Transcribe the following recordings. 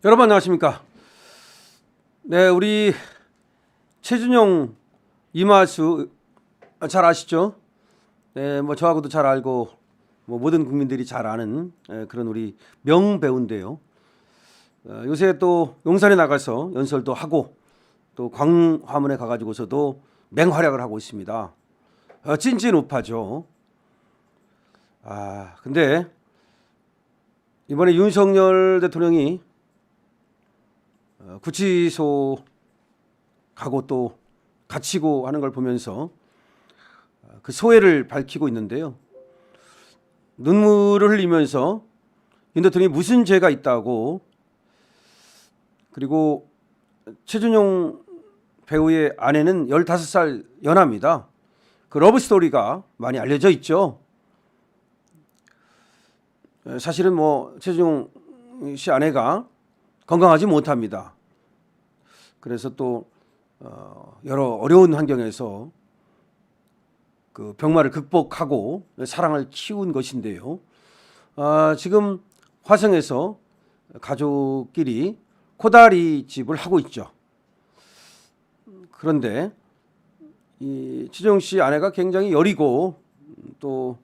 여러분 안녕하십니까? 네, 우리 최준용 이마수 잘 아시죠? 네, 뭐 저하고도 잘 알고 뭐 모든 국민들이 잘 아는 그런 우리 명배우인데요. 요새 또 용산에 나가서 연설도 하고 또 광화문에 가가지고서도 맹활약을 하고 있습니다. 찐찐 우파죠. 근데 이번에 윤석열 대통령이 구치소 가고 또 갇히고 하는 걸 보면서 그 소회를 밝히고 있는데요. 눈물을 흘리면서 윤 대통령이 무슨 죄가 있다고, 그리고 최준용 배우의 아내는 15살 연하입니다. 그 러브 스토리가 많이 알려져 있죠. 사실은 뭐 최준용 씨 아내가 건강하지 못합니다. 그래서 또 여러 어려운 환경에서 그 병마를 극복하고 사랑을 키운 것인데요. 지금 화성에서 가족끼리 코다리 집을 하고 있죠. 그런데 이 최준용 씨 아내가 굉장히 여리고 또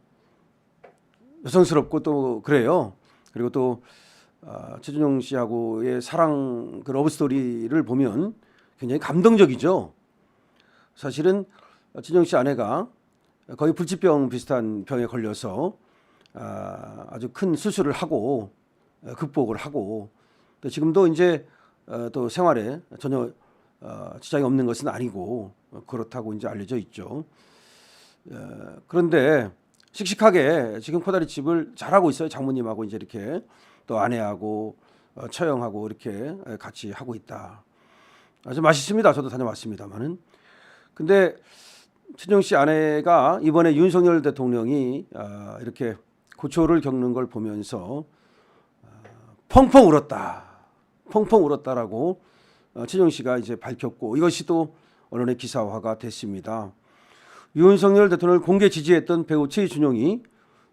여성스럽고 또 그래요. 그리고 또 최준용 씨하고의 사랑 그 러브 스토리를 보면 굉장히 감동적이죠. 사실은 최준용 씨 아내가 거의 불치병 비슷한 병에 걸려서 아주 큰 수술을 하고 극복을 하고 또 지금도 이제 또 생활에 전혀 지장이 없는 것은 아니고 그렇다고 이제 알려져 있죠. 그런데 씩씩하게 지금 코다리 집을 잘하고 있어요. 장모님하고 이제 이렇게 또 아내하고 처형하고 이렇게 같이 하고 있다. 아주 맛있습니다. 저도 다녀왔습니다만은. 근데 최준용 씨 아내가 이번에 윤석열 대통령이 이렇게 고초를 겪는 걸 보면서 펑펑 울었다. 펑펑 울었다라고 최준용 씨가 이제 밝혔고 이것이 또 언론의 기사화가 됐습니다. 윤석열 대통령을 공개 지지했던 배우 최준용이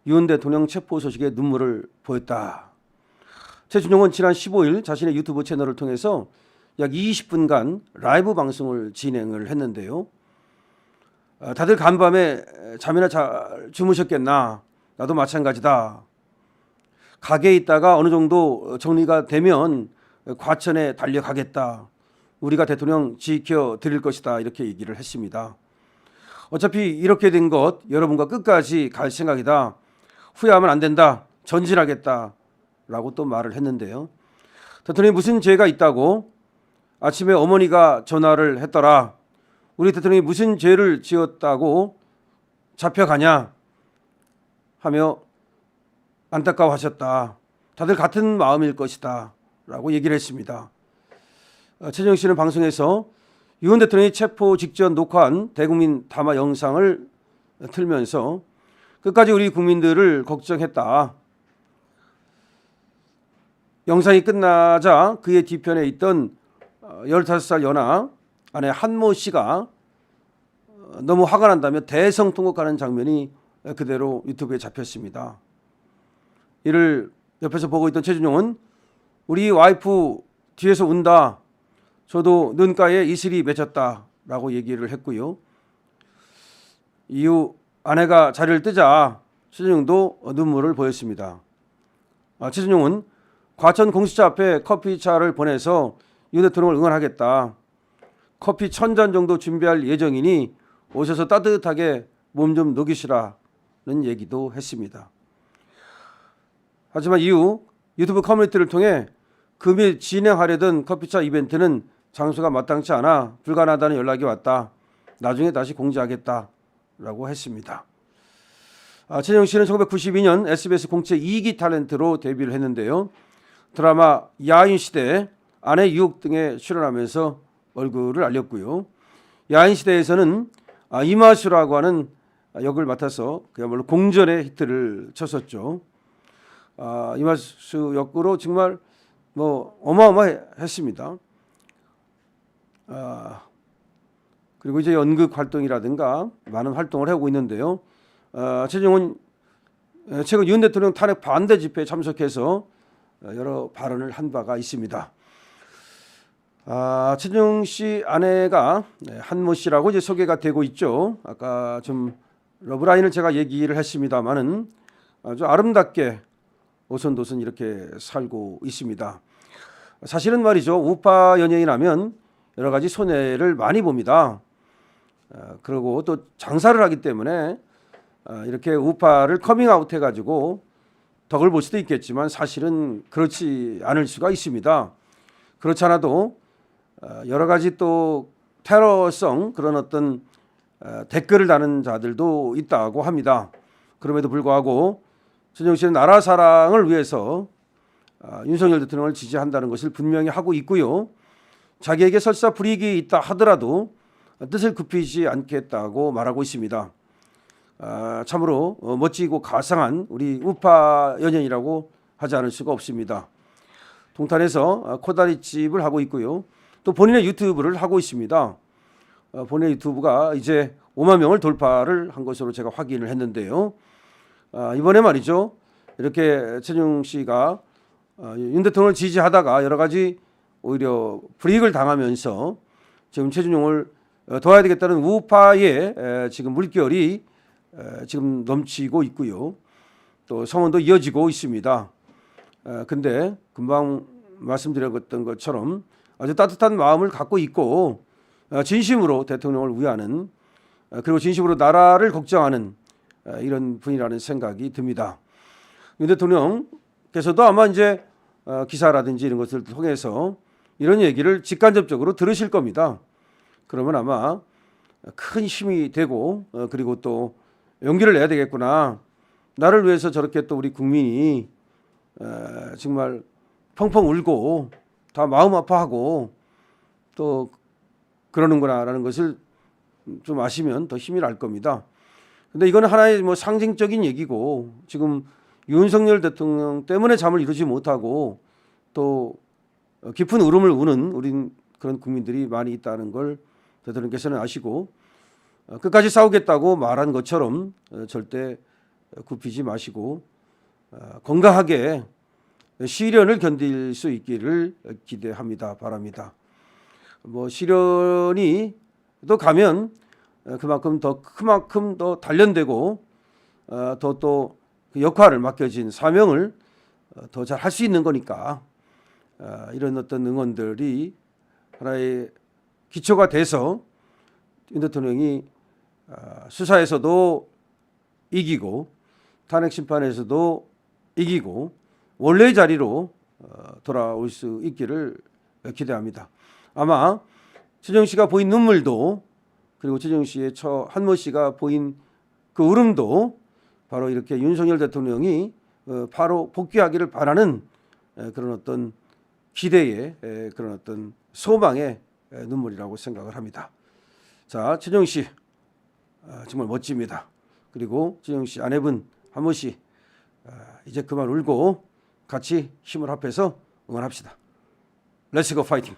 윤 대통령 체포 소식에 눈물을 보였다. 최준용은 지난 15일 자신의 유튜브 채널을 통해서 약 20분간 라이브 방송을 진행을 했는데요. 다들 간밤에 잠이나 잘 주무셨겠나? 나도 마찬가지다. 가게에 있다가 어느 정도 정리가 되면 과천에 달려가겠다. 우리가 대통령 지켜드릴 것이다. 이렇게 얘기를 했습니다. 어차피 이렇게 된 것 여러분과 끝까지 갈 생각이다. 후회하면 안 된다. 전진하겠다. 라고 또 말을 했는데요. 대통령이 무슨 죄가 있다고? 아침에 어머니가 전화를 했더라. 우리 대통령이 무슨 죄를 지었다고 잡혀가냐 하며 안타까워하셨다. 다들 같은 마음일 것이다. 라고 얘기를 했습니다. 최준용 씨는 방송에서 윤 대통령이 체포 직전 녹화한 대국민 담화 영상을 틀면서 끝까지 우리 국민들을 걱정했다. 영상이 끝나자 그의 뒤편에 있던 15살 연하 아내 한모 씨가 너무 화가 난다며 대성통곡하는 장면이 그대로 유튜브에 잡혔습니다. 이를 옆에서 보고 있던 최준용은 우리 와이프 뒤에서 운다. 저도 눈가에 이슬이 맺혔다. 라고 얘기를 했고요. 이후 아내가 자리를 뜨자 최준용도 눈물을 보였습니다. 최준용은 과천 공수처 앞에 커피차를 보내서 윤 대통령을 응원하겠다. 커피 1000잔 정도 준비할 예정이니 오셔서 따뜻하게 몸 좀 녹이시라는 얘기도 했습니다. 하지만 이후 유튜브 커뮤니티를 통해 금일 진행하려던 커피차 이벤트는 장소가 마땅치 않아 불가능하다는 연락이 왔다. 나중에 다시 공지하겠다라고 했습니다. 최준용 씨는 1992년 SBS 공채 2기 탤런트로 데뷔를 했는데요. 드라마 야인시대, 아내 유혹 등에 출연하면서 얼굴을 알렸고요. 야인시대에서는 이마수라고 하는 역을 맡아서 그야말로 공전의 히트를 쳤었죠. 이마수 역으로 정말 뭐 어마어마했습니다. 그리고 이제 연극 활동이라든가 많은 활동을 하고 있는데요. 최준용은 최근 윤 대통령 탄핵 반대 집회에 참석해서 여러 발언을 한 바가 있습니다. 최준용 씨 아내가 한모 씨라고 이제 소개가 되고 있죠. 아까 좀 러브라인을 제가 얘기를 했습니다만은 아주 아름답게 오손도손 이렇게 살고 있습니다. 사실은 말이죠. 우파 연예인하면 여러 가지 손해를 많이 봅니다. 그리고 또 장사를 하기 때문에 이렇게 우파를 커밍아웃 해가지고 덕을 볼 수도 있겠지만 사실은 그렇지 않을 수가 있습니다. 그렇지 않아도 여러 가지 또 테러성 그런 어떤 댓글을 다는 자들도 있다고 합니다. 그럼에도 불구하고 최준용 씨는 나라 사랑을 위해서 윤석열 대통령을 지지한다는 것을 분명히 하고 있고요. 자기에게 설사 불이익이 있다 하더라도 뜻을 굽히지 않겠다고 말하고 있습니다. 참으로 멋지고 가상한 우리 우파 연예인이라고 하지 않을 수가 없습니다. 동탄에서 코다리집을 하고 있고요. 또 본인의 유튜브를 하고 있습니다. 본인의 유튜브가 이제 5만 명을 돌파를 한 것으로 제가 확인을 했는데요. 이번에 말이죠. 이렇게 최준용 씨가 윤 대통령을 지지하다가 여러 가지 오히려 불이익을 당하면서 지금 최준용을 도와야 되겠다는 우파의 지금 물결이 지금 넘치고 있고요. 또 성원도 이어지고 있습니다. 근데 금방 말씀드렸던 것처럼 아주 따뜻한 마음을 갖고 있고 진심으로 대통령을 위하는 그리고 진심으로 나라를 걱정하는 이런 분이라는 생각이 듭니다. 윤 대통령께서도 아마 이제 기사라든지 이런 것을 통해서 이런 얘기를 직간접적으로 들으실 겁니다. 그러면 아마 큰 힘이 되고 그리고 또 용기를 내야 되겠구나. 나를 위해서 저렇게 또 우리 국민이 정말 펑펑 울고 다 마음 아파하고 또 그러는구나라는 것을 좀 아시면 더 힘이 날 겁니다. 근데 이거는 하나의 뭐 상징적인 얘기고 지금 윤석열 대통령 때문에 잠을 이루지 못하고 또 깊은 울음을 우는 우린 그런 국민들이 많이 있다는 걸 대통령께서는 아시고 끝까지 싸우겠다고 말한 것처럼 절대 굽히지 마시고 건강하게 시련을 견딜 수 있기를 기대합니다. 바랍니다. 뭐 시련이 또 가면 그만큼 더 단련되고 더 또 그 역할을 맡겨진 사명을 더 잘 할 수 있는 거니까 이런 어떤 응원들이 하나의 기초가 돼서 윤 대통령이 수사에서도 이기고 탄핵 심판에서도 이기고 원래의 자리로 돌아올 수 있기를 기대합니다. 아마 최준용 씨가 보인 눈물도 그리고 최준용 씨의 한모 씨가 보인 그 울음도 바로 이렇게 윤석열 대통령이 바로 복귀하기를 바라는 그런 어떤 기대의 그런 어떤 소망의 눈물이라고 생각을 합니다. 자, 최준용 씨 정말 멋집니다. 그리고 최준용 씨 아내분 한모 씨 이제 그만 울고 같이 힘을 합해서 응원합시다. 렛츠 고 파이팅.